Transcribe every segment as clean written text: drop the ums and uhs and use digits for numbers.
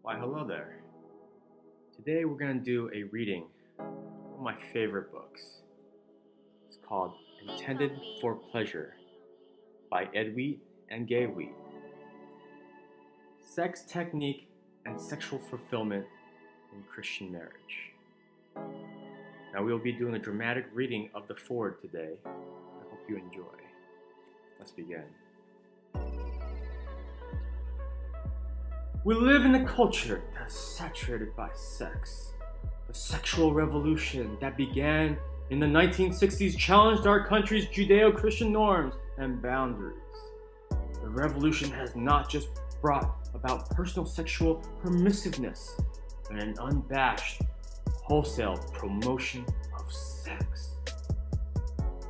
Why, hello there. Today we're going to do a reading of one of my favorite books. It's called Intended for Pleasure by Ed Wheat and Gaye Wheat. Sex Technique and Sexual Fulfillment in Christian Marriage. Now we'll be doing a dramatic reading of the foreword today. I hope you enjoy. Let's begin. We live in a culture that's saturated by sex. The sexual revolution that began in the 1960s challenged our country's Judeo-Christian norms and boundaries. The revolution has not just brought about personal sexual permissiveness, but an unabashed, wholesale promotion of sex.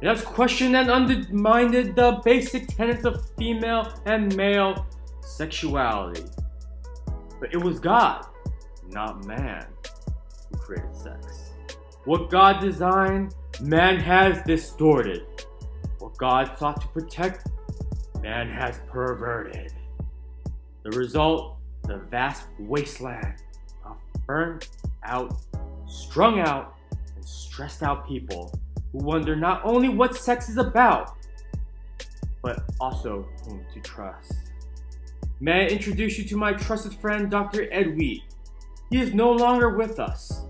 It has questioned and undermined the basic tenets of female and male sexuality. But it was God, not man, who created sex. What God designed, man has distorted. What God sought to protect, man has perverted. The result, the vast wasteland of burnt out, strung out, and stressed out people who wonder not only what sex is about, but also whom to trust. May I introduce you to my trusted friend, Dr. Ed Wheat. He is no longer with us.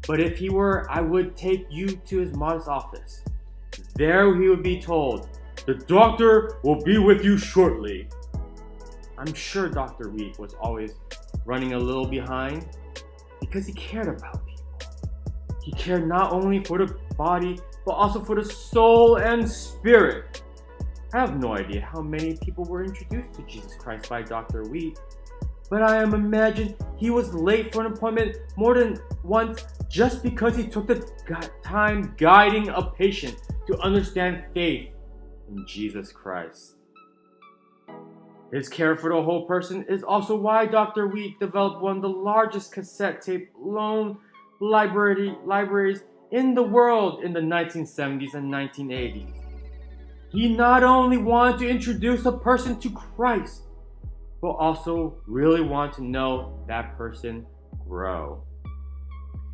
But if he were, I would take you to his modest office. There he would be told, "The doctor will be with you shortly." I'm sure Dr. Wheat was always running a little behind because he cared about people. He cared not only for the body, but also for the soul and spirit. I have no idea how many people were introduced to Jesus Christ by Dr. Wheat, but I imagine he was late for an appointment more than once just because he took the time guiding a patient to understand faith in Jesus Christ. His care for the whole person is also why Dr. Wheat developed one of the largest cassette tape loan libraries in the world in the 1970s and 1980s. He not only wanted to introduce a person to Christ, but also really wanted to know that person grow.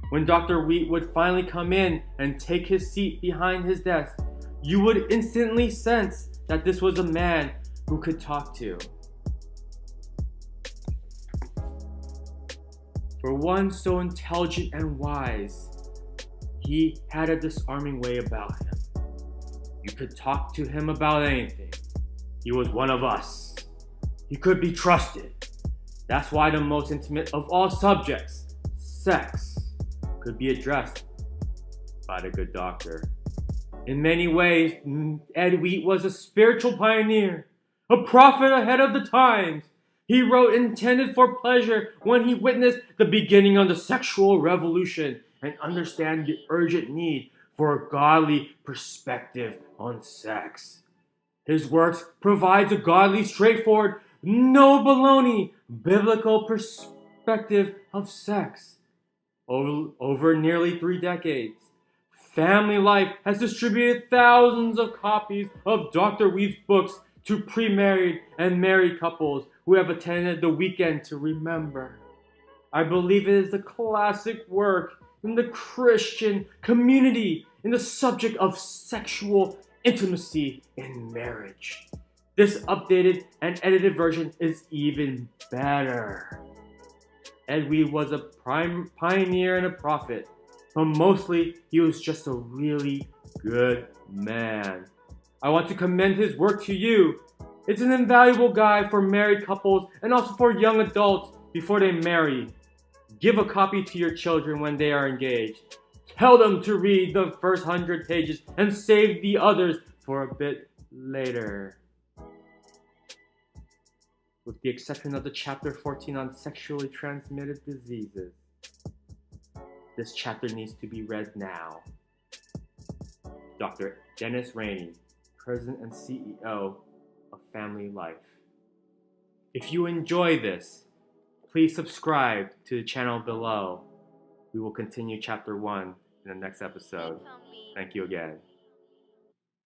When Dr. Wheat would finally come in and take his seat behind his desk, you would instantly sense that this was a man who could talk to. For one so intelligent and wise, he had a disarming way about him. You could talk to him about anything. He was one of us. He could be trusted. That's why the most intimate of all subjects, sex, could be addressed by the good doctor. In many ways, Ed Wheat was a spiritual pioneer, a prophet ahead of the times. He wrote Intended for Pleasure when he witnessed the beginning of the sexual revolution and understand the urgent need for a godly perspective on sex. His works provides a godly, straightforward, no baloney, biblical perspective of sex. Over nearly 3 decades, Family Life has distributed thousands of copies of Dr. Wheat's books to pre-married and married couples who have attended the weekend to remember. I believe it is a classic work in the Christian community in the subject of sexual intimacy in marriage. This updated and edited version is even better. Ed Wheat was a pioneer and a prophet, but mostly he was just a really good man. I want to commend his work to you. It's an invaluable guide for married couples and also for young adults before they marry. Give a copy to your children when they are engaged. Tell them to read the first 100 pages and save the others for a bit later. With the exception of the chapter 14 on sexually transmitted diseases. This chapter needs to be read now. Dr. Dennis Rainey, President and CEO of Family Life. If you enjoy this, please subscribe to the channel below. We will continue chapter 1 in the next episode. Thank you again.